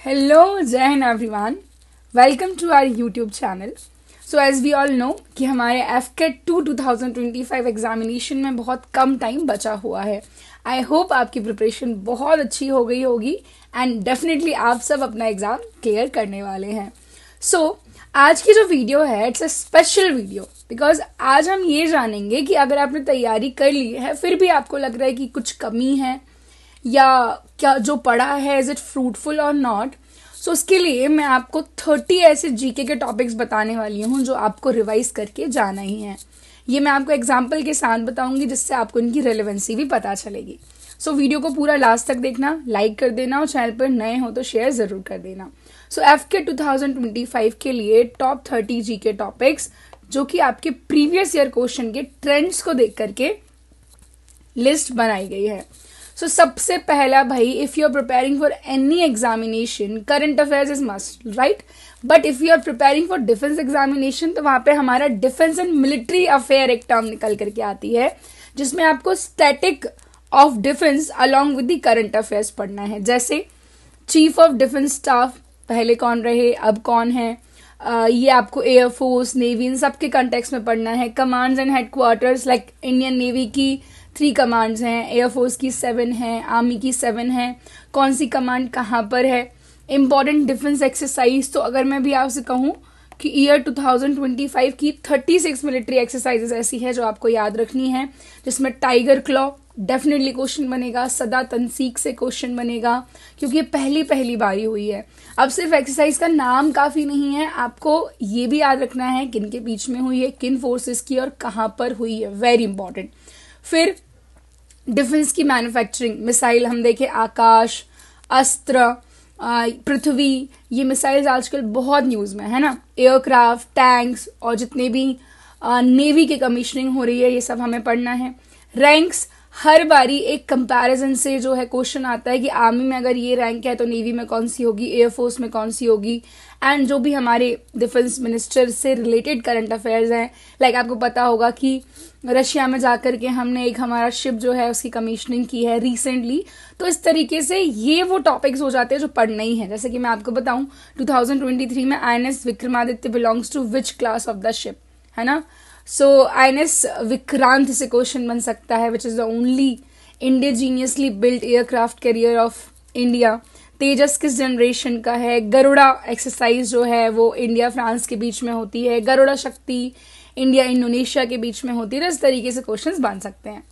Hello, Jai Hind everyone. Welcome to our YouTube channel. So as we all know कि हमारे FCAT 2 2025 examination में बहुत कम time बचा हुआ है. आई होप आपकी प्रिपरेशन बहुत अच्छी हो गई होगी एंड डेफिनेटली आप सब अपना एग्जाम क्लियर करने वाले हैं. सो आज की जो वीडियो है it's a special video because आज हम ये जानेंगे कि अगर आपने तैयारी कर ली है फिर भी आपको लग रहा है कि कुछ कमी है या क्या जो पढ़ा है इज इट फ्रूटफुल और नॉट. सो उसके लिए मैं आपको 30 ऐसे जीके के टॉपिक्स बताने वाली हूँ जो आपको रिवाइज करके जाना ही है. ये मैं आपको एग्जाम्पल के साथ बताऊंगी जिससे आपको इनकी रेलेवेंसी भी पता चलेगी. सो वीडियो को पूरा लास्ट तक देखना, लाइक कर देना और चैनल पर नए हो तो शेयर जरूर कर देना. सो FCAT 2025 के लिए टॉप 30 जीके टॉपिक्स जो कि आपके प्रीवियस ईयर क्वेश्चन के ट्रेंड्स को देख करके लिस्ट बनाई गई है. सो सबसे पहला भाई, if you are preparing for any examination current affairs is must, right. But if you are preparing for defence examination तो वहां पे हमारा डिफेंस एंड मिलिट्री अफेयर एक टर्म निकल करके आती है जिसमें आपको static of defence along with the current affairs पढ़ना है. जैसे चीफ ऑफ डिफेंस स्टाफ पहले कौन रहे, अब कौन है, ये आपको एयरफोर्स, नेवी, इन सबके कंटेक्स्ट में पढ़ना है. Commands and headquarters like Indian navy की 3 कमांड्स हैं, एयरफोर्स की 7 हैं, आर्मी की 7 हैं, कौन सी कमांड कहाँ पर है. इंपॉर्टेंट डिफेंस एक्सरसाइज, तो अगर मैं भी आपसे कहूँ कि ईयर 2025 की 36 मिलिट्री एक्सरसाइजेस ऐसी है जो आपको याद रखनी है, जिसमें टाइगर क्लॉ डेफिनेटली क्वेश्चन बनेगा, सदा तनसीक से क्वेश्चन बनेगा क्योंकि ये पहली बारी हुई है. अब सिर्फ एक्सरसाइज का नाम काफी नहीं है, आपको ये भी याद रखना है किन के बीच में हुई है, किन फोर्सेस की और कहाँ पर हुई है, वेरी इंपॉर्टेंट. फिर डिफेंस की मैन्युफैक्चरिंग, मिसाइल हम देखें, आकाश, अस्त्र, पृथ्वी, ये मिसाइल्स आजकल बहुत न्यूज में है ना. एयरक्राफ्ट, टैंक्स और जितने भी नेवी की कमीशनिंग हो रही है ये सब हमें पढ़ना है. रैंक्स, हर बारी एक कंपैरिजन से जो है क्वेश्चन आता है कि आर्मी में अगर ये रैंक है तो नेवी में कौन सी होगी, एयरफोर्स में कौन सी होगी. एंड जो भी हमारे डिफेंस मिनिस्टर से रिलेटेड करंट अफेयर्स हैं, लाइक आपको पता होगा कि रशिया में जाकर के हमने एक हमारा शिप जो है उसकी कमीशनिंग की है रिसेंटली. तो इस तरीके से ये वो टॉपिक्स हो जाते हैं जो पढ़ना ही है. जैसे कि मैं आपको बताऊं 2023 में INS Vikramaditya belongs to which class of the ship, है ना. सो INS विक्रांत से क्वेश्चन बन सकता है which is the only indigenously built aircraft carrier of India. Tejas किस जनरेशन का है. गरुड़ा एक्सरसाइज जो है वो इंडिया फ्रांस के बीच में होती है. गरुड़ा शक्ति इंडिया इंडोनेशिया के बीच में होती है. इस तरीके से क्वेश्चंस बन सकते हैं.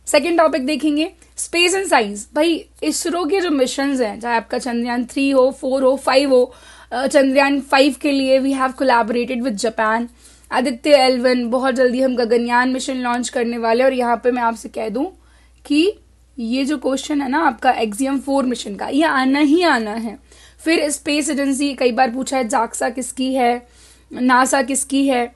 सेकेंड टॉपिक देखेंगे स्पेस एंड साइंस. भाई इसरो के जो मिशन हैं, चाहे आपका चंद्रयान 3 हो, 4 हो, 5 हो, चंद्रयान 5 के लिए we have collaborated with Japan. Aditya L1, बहुत जल्दी हम गगनयान मिशन लॉन्च करने वाले. और यहाँ पे मैं आपसे कह दूं कि ये जो क्वेश्चन है ना आपका एक्सियम 4 मिशन का, ये आना ही आना है. फिर स्पेस एजेंसी कई बार पूछा है, जाक्सा किसकी है, नासा किसकी है,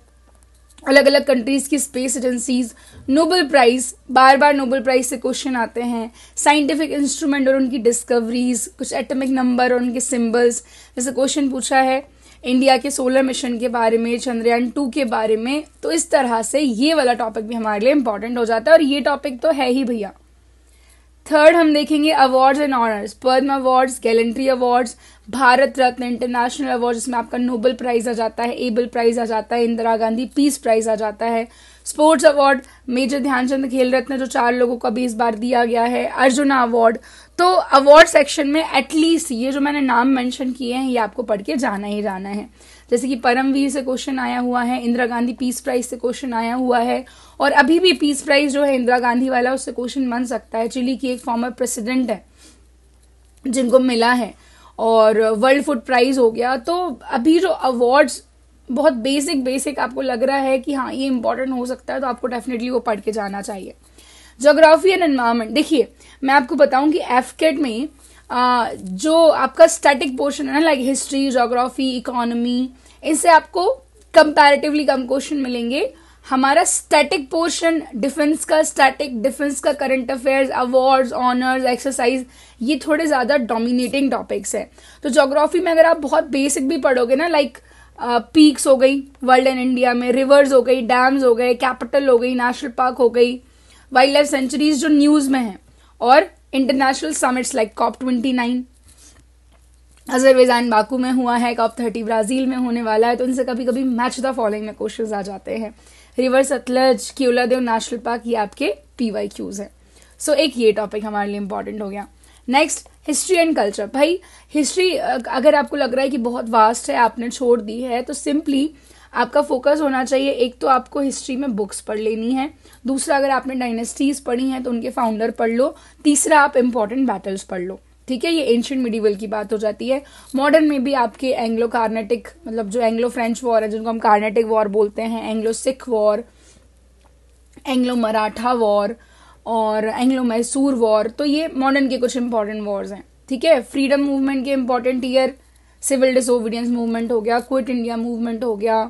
अलग अलग कंट्रीज की स्पेस एजेंसीज. नोबेल प्राइज, बार बार नोबेल प्राइज से क्वेश्चन आते हैं. साइंटिफिक इंस्ट्रूमेंट और उनकी डिस्कवरीज, कुछ एटॉमिक नंबर और उनके सिंबल्स. जैसे क्वेश्चन पूछा है इंडिया के सोलर मिशन के बारे में, चंद्रयान 2 के बारे में. तो इस तरह से ये वाला टॉपिक भी हमारे लिए इंपॉर्टेंट हो जाता है और ये टॉपिक तो है ही भैया. थर्ड हम देखेंगे awards and honours. Padma awards, gallantry awards, Bharat Ratna, international award जिसमें आपका नोबेल प्राइज आ जाता है, एबल प्राइज आ जाता है, इंदिरा गांधी पीस प्राइज आ जाता है. स्पोर्ट्स अवार्ड, मेजर ध्यानचंद खेल रत्न जो 4 लोगों को अभी इस बार दिया गया है, अर्जुना अवार्ड. तो अवार्ड सेक्शन में एटलीस्ट ये जो मैंने नाम मेंशन किए हैं ये आपको पढ़ के जाना ही जाना है. जैसे कि परमवीर से क्वेश्चन आया हुआ है, इंदिरा गांधी पीस प्राइज से क्वेश्चन आया हुआ है और अभी भी पीस प्राइज जो है इंदिरा गांधी वाला उससे क्वेश्चन बन सकता है. चिली की एक फॉर्मर प्रेसिडेंट है जिनको मिला है. और वर्ल्ड फूड प्राइज हो गया. तो अभी जो अवार्ड्स बहुत बेसिक आपको लग रहा है कि हाँ ये इंपॉर्टेंट हो सकता है तो आपको डेफिनेटली वो पढ़ के जाना चाहिए. ज्योग्राफी एंड एनवायरमेंट, देखिए मैं आपको बताऊं कि FCAT में जो आपका स्टैटिक पोर्शन है ना, लाइक हिस्ट्री, ज्योग्राफी, इकोनॉमी, इससे आपको कंपैरेटिवली कम क्वेश्चन मिलेंगे. हमारा स्टैटिक पोर्शन डिफेंस का, स्टैटिक डिफेंस का current affairs, awards, honours, exercise, ये थोड़े ज्यादा डोमिनेटिंग टॉपिक्स है. तो ज्योग्राफी में अगर आप बहुत बेसिक भी पढ़ोगे ना, लाइक पीक्स हो गई वर्ल्ड एंड इंडिया में, रिवर्स हो गई, डैम्स हो गए, कैपिटल हो गई, नेशनल पार्क हो गई, वाइल्ड लाइफ सेंचुरीज जो न्यूज में है, और international summits like COP29, Azerbaijan Baku में हुआ है, COP30 ब्राजील में होने वाला है, तो इनसे कभी कभी मैच द फॉलोइंग में क्वेश्चंस आ जाते हैं। River Sutlej, Keoladeo national park, ये आपके PYQs हैं। सो एक ये टॉपिक हमारे लिए इंपॉर्टेंट हो गया। Next, history and culture. भाई हिस्ट्री अगर आपको लग रहा है कि बहुत वास्ट है, आपने छोड़ दी है, तो सिंपली आपका फोकस होना चाहिए, एक तो आपको हिस्ट्री में बुक्स पढ़ लेनी है, दूसरा अगर आपने डायनेस्टीज पढ़ी हैं तो उनके फाउंडर पढ़ लो, तीसरा आप इंपॉर्टेंट बैटल्स पढ़ लो। ठीक है, ये एंशियंट मिडिवल की बात हो जाती है। मॉडर्न में भी आपके एंग्लो कार्नेटिक, मतलब जो एंग्लो फ्रेंच वॉर है जिनको हम कार्नेटिक वॉर बोलते हैं, Anglo Sikh war, Anglo Maratha war और एंग्लो मैसूर वॉर, तो ये मॉडर्न के कुछ इंपॉर्टेंट वॉर्स हैं। ठीक है, फ्रीडम मूवमेंट के important year, civil disobedience movement हो गया, क्विट इंडिया मूवमेंट हो गया,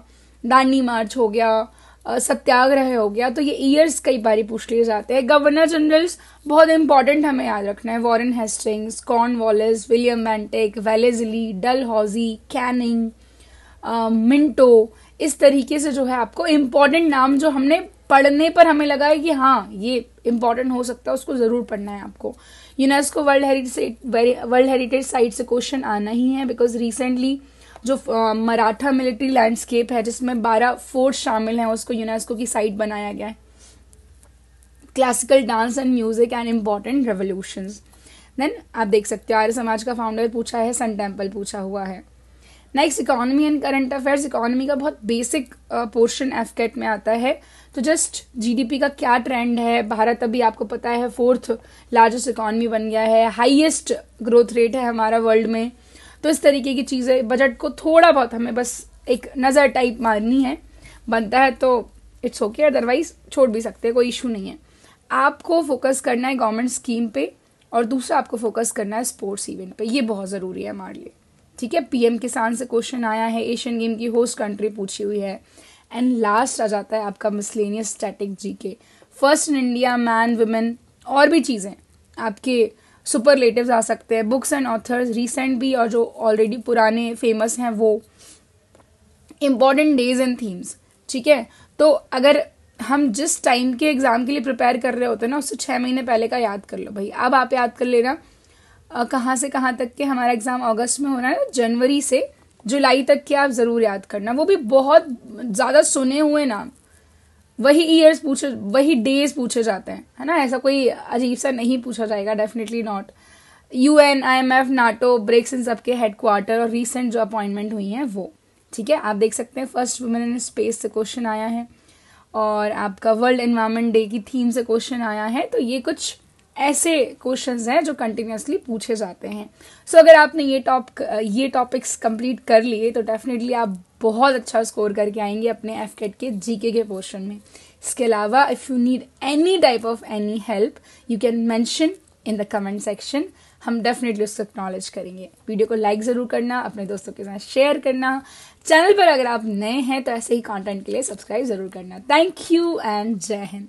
दांडी मार्च हो गया, सत्याग्रह हो गया, तो ये ईयर्स कई बार पूछ लिए जाते हैं। गवर्नर जनरल्स बहुत इंपॉर्टेंट हमें याद रखना है, Warren Hastings, Cornwallis, William Bentinck, Wellesley, Dalhousie, Canning, Minto, इस तरीके से जो है आपको इम्पॉर्टेंट नाम जो हमने पढ़ने पर हमें लगा है कि हाँ ये इम्पॉर्टेंट हो सकता है, उसको जरूर पढ़ना है आपको। यूनेस्को वर्ल्ड हेरिटेज साइट से क्वेश्चन आना ही है, बिकॉज रिसेंटली जो मराठा मिलिट्री लैंडस्केप है जिसमें 12 फोर्ट शामिल हैं, उसको यूनेस्को की साइट बनाया गया है। Classical dance and music and important revolutions. Then आप देख सकते हो आर्य समाज का फाउंडर पूछा है, सन टेम्पल पूछा हुआ है। Next, economy and current affairs. Economy का बहुत बेसिक पोर्शन एफकेट में आता है, तो जस्ट जीडीपी का क्या ट्रेंड है, भारत अभी आपको पता है 4th लार्जेस्ट इकोनॉमी बन गया है, हाईएस्ट ग्रोथ रेट है हमारा वर्ल्ड में, तो इस तरीके की चीज़ें बजट को थोड़ा बहुत हमें बस एक नज़र टाइप मारनी है, बनता है तो इट्स ओके, अदरवाइज छोड़ भी सकते हैं, कोई इशू नहीं है। आपको फोकस करना है गवर्नमेंट स्कीम पे, और दूसरा आपको फोकस करना है स्पोर्ट्स इवेंट पे, ये बहुत ज़रूरी है हमारे लिए। ठीक है, PM किसान से क्वेश्चन आया है, एशियन गेम की होस्ट कंट्री पूछी हुई है, एंड लास्ट आ जाता है आपका miscellaneous static GK, first in India, man, women, और भी चीज़ें आपके सुपरलेटिव्स आ सकते हैं, बुक्स एंड ऑथर्स, रीसेंट भी और जो ऑलरेडी पुराने फेमस हैं वो, इम्पॉर्टेंट डेज एंड थीम्स। ठीक है, तो अगर हम जिस टाइम के एग्जाम के लिए प्रिपेयर कर रहे होते हैं ना, उससे 6 महीने पहले का याद कर लो भाई। अब आप याद कर लेना कहाँ से कहाँ तक के हमारा एग्जाम अगस्त में होना है, जनवरी से जुलाई तक के आप जरूर याद करना, वो भी बहुत ज्यादा सुने हुए नाम, वही ईयर्स पूछे, वही डेज पूछे जाते हैं, है ना, ऐसा कोई अजीब सा नहीं पूछा जाएगा, definitely not. UN, IMF, NATO, BRICS, इन सबके हेडक्वार्टर और रीसेंट जो अपॉइंटमेंट हुई हैं वो। ठीक है, आप देख सकते हैं फर्स्ट वुमेन इन स्पेस से क्वेश्चन आया है, और आपका वर्ल्ड एनवायरनमेंट डे की थीम से क्वेश्चन आया है, तो ये कुछ ऐसे क्वेश्चंस हैं जो कंटिन्यूसली पूछे जाते हैं। सो अगर आपने ये टॉपिक्स कंप्लीट कर लिए तो डेफिनेटली आप बहुत अच्छा स्कोर करके आएंगे अपने एफकेट के जीके के पोर्शन में। इसके अलावा if you need any type of any help you can mention in the comment section, हम डेफिनेटली उसको एक्नॉलेज करेंगे। वीडियो को लाइक ज़रूर करना, अपने दोस्तों के साथ शेयर करना, चैनल पर अगर आप नए हैं तो ऐसे ही कंटेंट के लिए सब्सक्राइब ज़रूर करना। थैंक यू एंड जय हिंद।